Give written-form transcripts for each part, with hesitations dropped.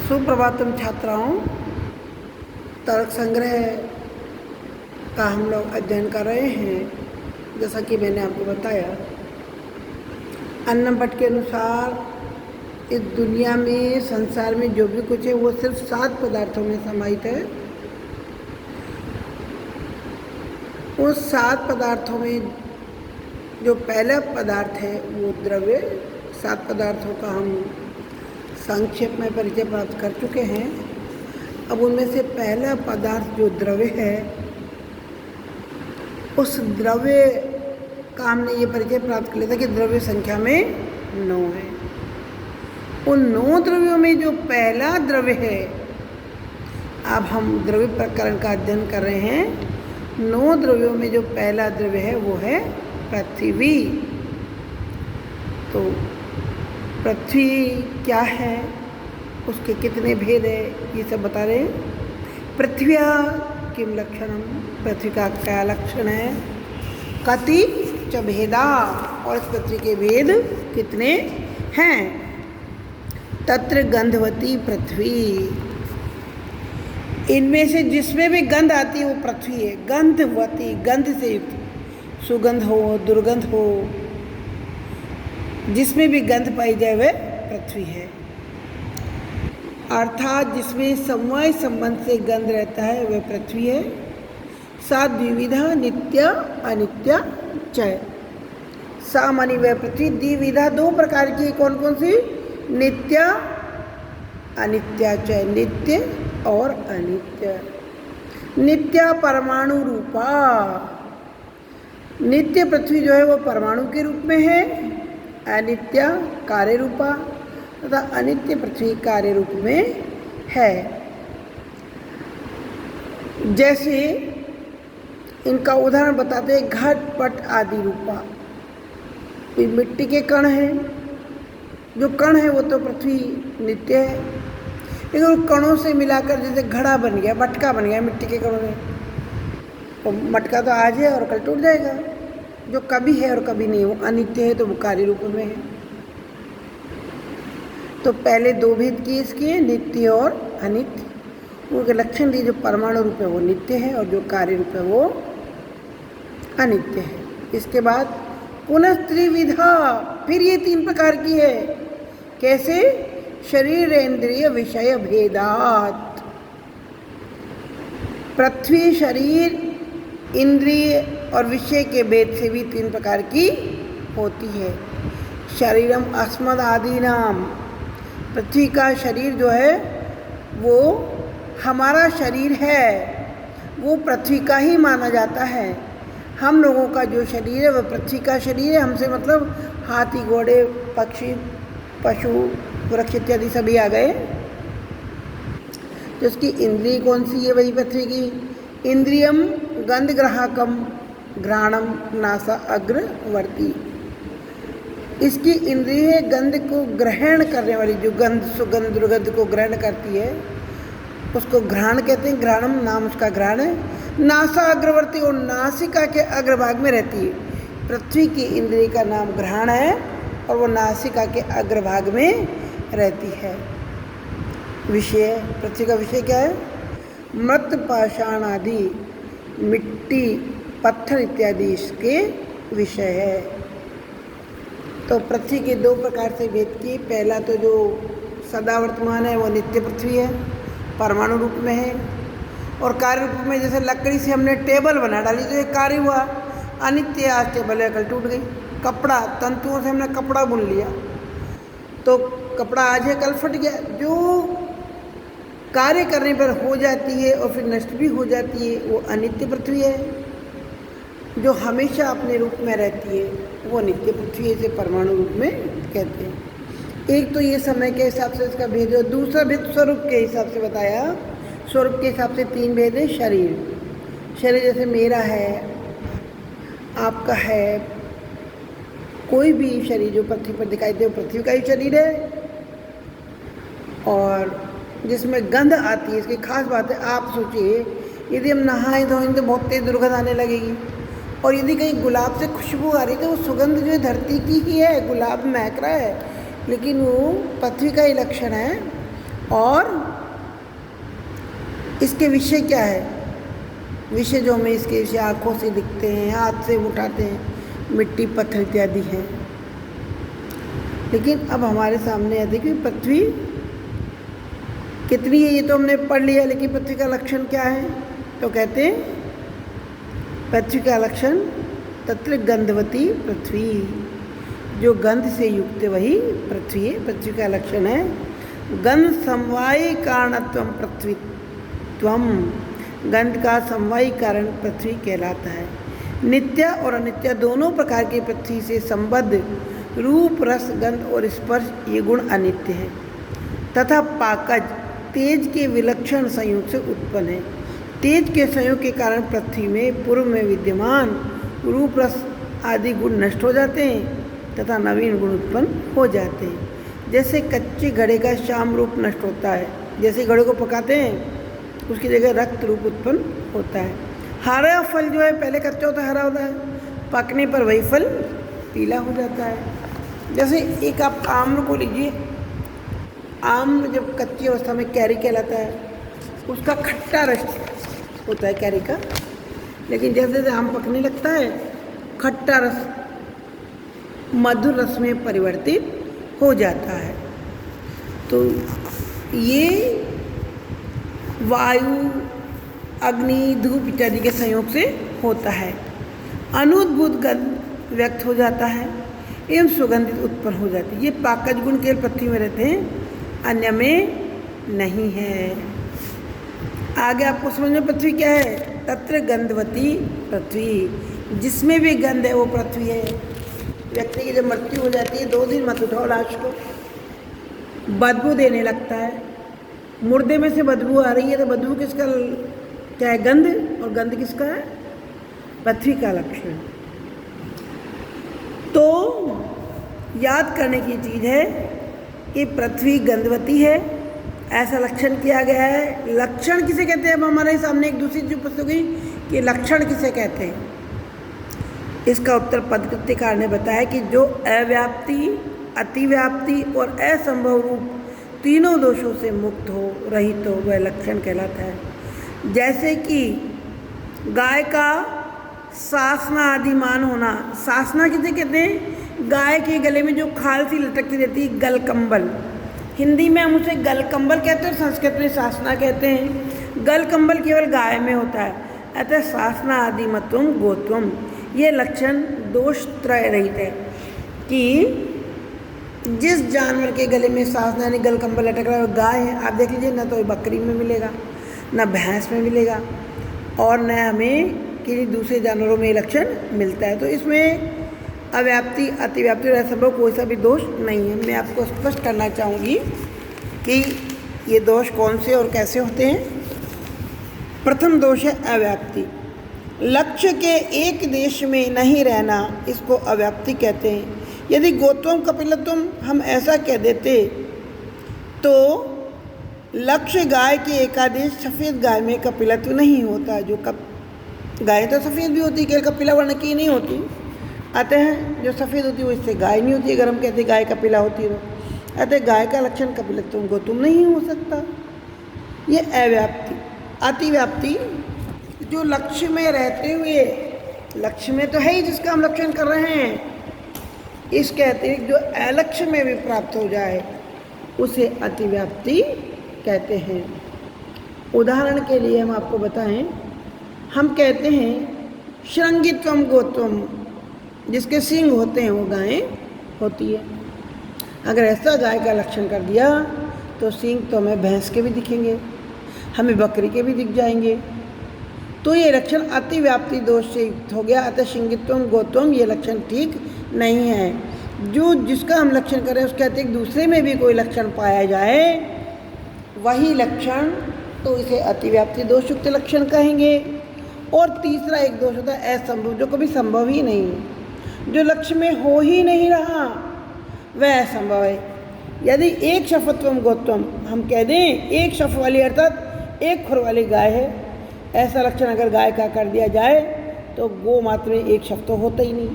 सुप्रभातम छात्राओं। तर्क संग्रह का हम लोग अध्ययन कर रहे हैं। जैसा कि मैंने आपको बताया, अन्नभट्ट के अनुसार इस दुनिया में, संसार में जो भी कुछ है वो सिर्फ 7 पदार्थों में समाहित है। उस 7 पदार्थों में जो पहला पदार्थ है वो द्रव्य। 7 पदार्थों का हम संक्षेप में परिचय प्राप्त कर चुके हैं। अब उनमें से पहला पदार्थ जो द्रव्य है, उस द्रव्य का हमने ये परिचय प्राप्त कर लिया था कि द्रव्य संख्या में 9 है। उन 9 द्रव्यों में जो पहला द्रव्य है, अब हम द्रव्य प्रकरण का अध्ययन कर रहे हैं। 9 द्रव्यों में जो पहला द्रव्य है वो है पृथ्वी। तो पृथ्वी क्या है, उसके कितने भेद है, ये सब बता रहे हैं। पृथ्व्या किम लक्षणम, पृथ्वी का क्या लक्षण है। कति च भेदा, और इस पृथ्वी के भेद कितने हैं। तत्र गंधवती पृथ्वी, इनमें से जिसमें भी गंध आती है वो पृथ्वी है। गंधवती, गंध से युक्त, सुगंध हो, दुर्गंध हो, जिसमें भी गंध पाई जाए वह पृथ्वी है। अर्थात जिसमें समवाय संबंध से गंध रहता है वह पृथ्वी है। सा द्विविधा नित्य अनित्य च, सा मानी वह पृथ्वी। द्विविधा 2 प्रकार की, कौन कौन सी। नित्य अनित्य च, नित्य और अनित्य। नित्य परमाणु रूपा, नित्य पृथ्वी जो है वो परमाणु के रूप में है। अनित्य कार्य रूपा तथा अनित्य पृथ्वी कार्य रूप में है। जैसे इनका उदाहरण बताते हैं, घट पट आदि रूपा। ये मिट्टी के कण हैं, जो कण है वो तो पृथ्वी नित्य है, लेकिन उन कणों से मिलाकर जैसे घड़ा बन गया, मटका बन गया मिट्टी के कणों में, तो मटका तो आज है और कल टूट जाएगा। जो कभी है और कभी नहीं, वो अनित्य है, तो वो कार्य रूप में है। तो पहले 2 भेद किए इसके, नित्य और अनित्य। उनके लक्षण दिए, जो परमाणु रूप है वो नित्य है और जो कार्य रूप है वो अनित्य है। इसके बाद पुनः त्रिविधा, फिर ये 3 प्रकार की है। कैसे। शरीर इंद्रिय विषय भेदात, पृथ्वी शरीर इंद्रिय और विषय के भेद से भी 3 प्रकार की होती है। शरीरम अस्मद आदि नाम, पृथ्वी का शरीर जो है वो हमारा शरीर है, वो पृथ्वी का ही माना जाता है। हम लोगों का जो शरीर है वह पृथ्वी का शरीर है। हमसे मतलब हाथी, घोड़े, पक्षी, पशु, वृक्ष इत्यादि सभी आ गए। तो उसकी इंद्रिय कौन सी है, वही पृथ्वी की। इंद्रियम गंध ग्राहकम घ्राणम नासा अग्रवर्ती, इसकी इंद्रिय है गंध को ग्रहण करने वाली, जो गंध सुगंध दुर्गंध को ग्रहण करती है उसको घ्राण कहते हैं। घ्राणम नाम उसका घ्राण है। नासा अग्रवर्ती, और नासिका के अग्रभाग में रहती है। पृथ्वी की इंद्रिय का नाम घ्राण है और वो नासिका के अग्रभाग में रहती है। विषय, पृथ्वी का विषय क्या है। मृत पाषाण आदि, मिट्टी पत्थर इत्यादि इसके विषय है। तो पृथ्वी के 2 प्रकार से भेद किए। पहला तो जो सदा वर्तमान है वो नित्य पृथ्वी है, परमाणु रूप में है। और कार्य रूप में, जैसे लकड़ी से हमने टेबल बना डाली तो ये कार्य हुआ। अनित्य, आज टेबल है कल टूट गई। कपड़ा, तंतुओं से हमने कपड़ा बुन लिया तो कपड़ा आज है कल फट गया। जो कार्य करने पर हो जाती है और फिर नष्ट भी हो जाती है वो अनित्य पृथ्वी है। जो हमेशा अपने रूप में रहती है वो नित्य पृथ्वी है, इसे परमाणु रूप में कहते हैं। एक तो ये समय के हिसाब से इसका भेद है। दूसरा भेद स्वरूप के हिसाब से बताया। स्वरूप के हिसाब से 3 भेद है। शरीर, शरीर जैसे मेरा है, आपका है, कोई भी शरीर जो पृथ्वी पर दिखाई दे वो पृथ्वी का ही शरीर है। और जिसमें गंध आती है, इसकी खास बात है, आप सोचिए यदि हम नहाएं धोएं तो बहुत तेज दुर्गंध आने लगेगी, और यदि कहीं गुलाब से खुशबू आ रही तो वो सुगंध जो है धरती की ही है, गुलाब महक रहा है, लेकिन वो पृथ्वी का ही लक्षण है। और इसके विषय क्या है? विषय जो हमें इसके विषय आँखों से दिखते हैं, हाथ से उठाते हैं, मिट्टी पत्थर इत्यादि हैं। लेकिन अब हमारे सामने है, देखिए पृथ्वी कितनी है ये तो हमने पढ़ लिया, लेकिन पृथ्वी का लक्षण क्या है? तो कहते हैं पृथ्वी का लक्षण तत्र गंधवती पृथ्वी, जो गंध से युक्त है वही पृथ्वी है। पृथ्वी का लक्षण है गंध समवायी कारणत्वम पृथ्वीत्वम, गंध का समवायी कारण पृथ्वी कहलाता है। नित्य और अनित्य दोनों प्रकार की पृथ्वी से संबद्ध रूप, रस, गंध और स्पर्श ये गुण अनित्य है तथा पाकज तेज के विलक्षण संयोग से उत्पन्न है। तेज के संयोग के कारण पृथ्वी में पूर्व में विद्यमान रूप, रस आदि गुण नष्ट हो जाते हैं तथा नवीन गुण उत्पन्न हो जाते हैं। जैसे कच्चे घड़े का श्याम रूप नष्ट होता है, जैसे घड़े को पकाते हैं उसकी जगह रक्त रूप उत्पन्न होता है। हरा फल जो है पहले कच्चा होता है, हरा होता है, पकने पर वही फल पीला हो जाता है। जैसे एक आप आम को लीजिए, आम जब कच्ची अवस्था में कैरी कहलाता है, उसका खट्टा रस होता है कैरी का, लेकिन जैसे जैसे आम पकने लगता है खट्टा रस मधुर रस में परिवर्तित हो जाता है। तो ये वायु, अग्नि, धूप इत्यादि के संयोग से होता है। अनुद्भूत गंध व्यक्त हो जाता है एवं सुगंधित उत्पन्न हो जाती है। ये पाकज गुण केवल पृथ्वी में रहते हैं, अन्य में नहीं है। आगे आपको समझ में पृथ्वी क्या है? तत्र गंधवती पृथ्वी, जिसमें भी गंध है वो पृथ्वी है। व्यक्ति की जब मृत्यु हो जाती है 2 दिन मत उठाओ लाश को, बदबू देने लगता है। मुर्दे में से बदबू आ रही है तो बदबू किसका क्या है? गंध। और गंध किसका है? पृथ्वी का लक्षण। तो याद करने की चीज़ है कि पृथ्वी गंधवती है, ऐसा लक्षण किया गया है। लक्षण किसे कहते हैं? अब हमारे सामने एक दूसरी चीज उपस्थित हुई कि लक्षण किसे कहते हैं। इसका उत्तर पदकृत्यकार ने बताया कि जो अव्याप्ति, अतिव्याप्ति और असंभव रूप तीनों दोषों से मुक्त हो, रहित हो, वह लक्षण कहलाता है। जैसे कि गाय का सासना आदिमान होना। सासना किसे कहते हैं? गाय के गले में जो खाल सी लटकती रहती है, गलकंबल। हिंदी में हम उसे गलकंबल कहते हैं, संस्कृत में सासना कहते हैं। गलकंबल केवल गाय में होता है। अतः सासना आदिमत्वम गोत्वम, ये लक्षण दोष त्रय रहित है कि जिस जानवर के गले में सासना यानी गलकंबल लटक रहा है वो गाय है। आप देख लीजिए, न तो बकरी में मिलेगा, न भैंस में मिलेगा, और न हमें किसी दूसरे जानवरों में ये लक्षण मिलता है। तो इसमें अव्याप्ति, अतिव्याप्ति और असंभव कोई सा भी दोष नहीं है। मैं आपको स्पष्ट करना चाहूँगी कि ये दोष कौन से और कैसे होते हैं। प्रथम दोष है अव्याप्ति। लक्ष्य के एक देश में नहीं रहना, इसको अव्याप्ति कहते हैं। यदि गोत्वम कपिलत्वम हम ऐसा कह देते तो लक्ष्य गाय के एकादेश सफ़ेद गाय में कपिलत्व नहीं होता। जो गाय तो सफ़ेद भी होती है, केवल कपिला वर्ण की नहीं होती। अतः जो सफ़ेद होती है वो इससे गाय नहीं होती। अगर हम कहते गाय कपिला होती है तो अतः गाय का लक्षण कपिलत्व गोत्वम नहीं हो सकता। ये अव्याप्ति। अतिव्याप्ति, जो लक्ष्य में रहते हुए, लक्ष्य में तो है ही जिसका हम लक्षण कर रहे हैं, इसके अतिरिक्त जो अलक्ष्य में भी प्राप्त हो जाए उसे अतिव्याप्ति कहते हैं। उदाहरण के लिए हम आपको बताएं, हम कहते हैं श्रृंगित्वम गोत्वम, जिसके सींग होते हैं वो गायें होती है। अगर ऐसा गाय का लक्षण कर दिया तो सींग तो हमें भैंस के भी दिखेंगे, हमें बकरी के भी दिख जाएंगे। तो ये लक्षण अतिव्याप्ति दोष से युक्त हो गया। अतः श्रृंगित्वम गोत्वम ये लक्षण ठीक नहीं है। जो जिसका हम लक्षण करें उसके अतिरिक्त दूसरे में भी कोई लक्षण पाया जाए वही लक्षण, तो इसे अतिव्याप्ति दोष युक्त लक्षण कहेंगे। और तीसरा एक दोष होता है असंभव, जो कभी संभव ही नहीं है, जो लक्ष्य में हो ही नहीं रहा वह असंभव है। यदि एक शफत्वम गोत्वम हम कह दें, एक शफ वाली अर्थात एक खुर वाली गाय है, ऐसा लक्षण अगर गाय का कर दिया जाए तो गो मात्र में एक शफ तो होता ही नहीं,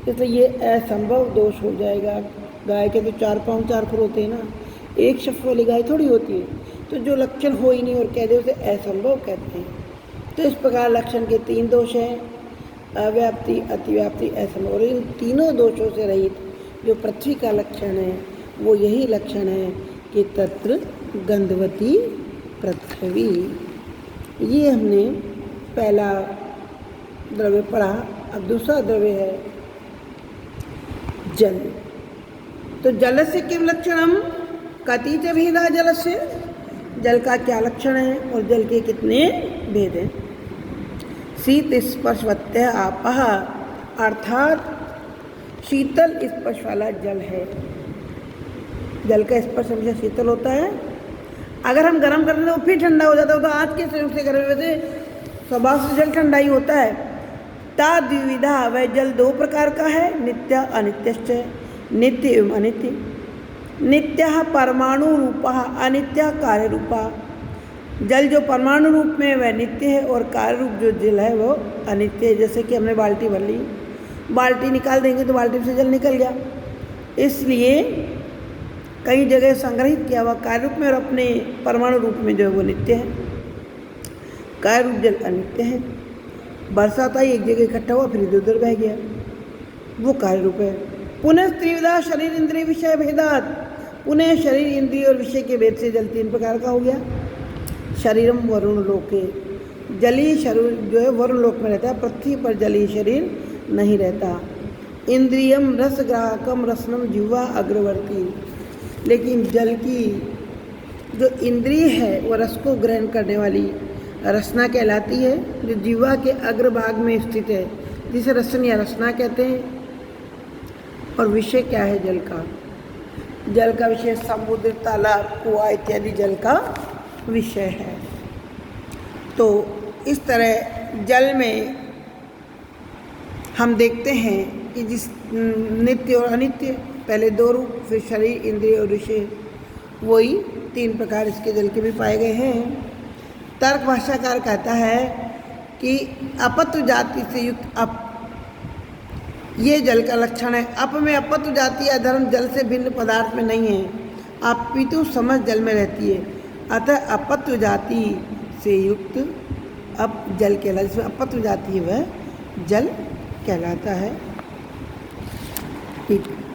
इसलिए ये असंभव दोष हो जाएगा। गाय के तो 4 पाँव 4 खुर होते हैं ना, एक शब्द वाली गाय थोड़ी होती है। तो जो लक्षण हो ही नहीं और कह दे उसे असंभव कहते हैं। तो इस प्रकार लक्षण के 3 दोष हैं, अव्याप्ति, अतिव्याप्ति, असंभव। और इन तीनों दोषों से रहित जो पृथ्वी का लक्षण है वो यही लक्षण है कि तत्र गंधवती पृथ्वी। ये हमने पहला द्रव्य पढ़ा। अब दूसरा द्रव्य है जल। तो जल से किम लक्षणम कति च भेदा जल से, जल का क्या लक्षण है और जल के कितने भेद हैं। शीत स्पर्शवत्य आपः, अर्थात शीतल स्पर्श वाला जल है। जल का स्पर्श हमेशा शीतल होता है। अगर हम गर्म कर दें तो फिर ठंडा हो जाता है। तो आज के समय से गर्म वैसे स्वभाव से जल ठंडा ही होता है। ता द्विविधा, वह जल 2 प्रकार का है, नित्य अनित्यश्च, नित्य एवं अनित्य। नित्यः परमाणु रूपः, अनित्य कार्य रूपा। जल जो परमाणु रूप में वह नित्य है और कार्य रूप जो जल है वो अनित्य है। जैसे कि हमने बाल्टी भर ली, बाल्टी निकाल देंगे तो बाल्टी से जल निकल गया, इसलिए कई जगह संग्रहित किया हुआ कार्य रूप में और अपने परमाणु रूप में जो है वो नित्य है। कार्य रूप जल अनित्य है। बरसात आई, एक जगह इकट्ठा हुआ, फिर इधर उधर बह गया, वो कार्य रूप है। पुनः त्रिविधा शरीर इंद्रिय विषय भेदात, पुनः शरीर इंद्रिय और विषय के भेद से जल 3 प्रकार का हो गया। शरीरम वरुण लोके, जलीय शरीर जो है वरुण लोक में रहता है, पृथ्वी पर जलीय शरीर नहीं रहता। इंद्रियम रसग्राहकम रसनम जिह्वा अग्रवर्ती, लेकिन जल की जो इंद्रिय है वो रस को ग्रहण करने वाली रसना कहलाती है, जो जिह्वा के अग्रभाग में स्थित है, जिसे रसन या रसना कहते हैं। और विषय क्या है जल का? जल का विषय समुद्र, तालाब, कुआं इत्यादि जल का विषय है। तो इस तरह जल में हम देखते हैं कि जिस नित्य और अनित्य, पहले 2 रूप, फिर शरीर, इंद्रिय और विषय, वही 3 प्रकार इसके जल के भी पाए गए हैं। तर्क भाष्यकार कहता है कि अपत्व जाति से युक्त अप, ये जल का लक्षण है। अप में अपत्व जाति या धर्म जल से भिन्न पदार्थ में नहीं है, अपितु समझ जल में रहती है। अतः अपत्व जाति से युक्त अप जल कहलाता है। जिसमें अपत्व जाति है वह जल कहलाता है। ठीक।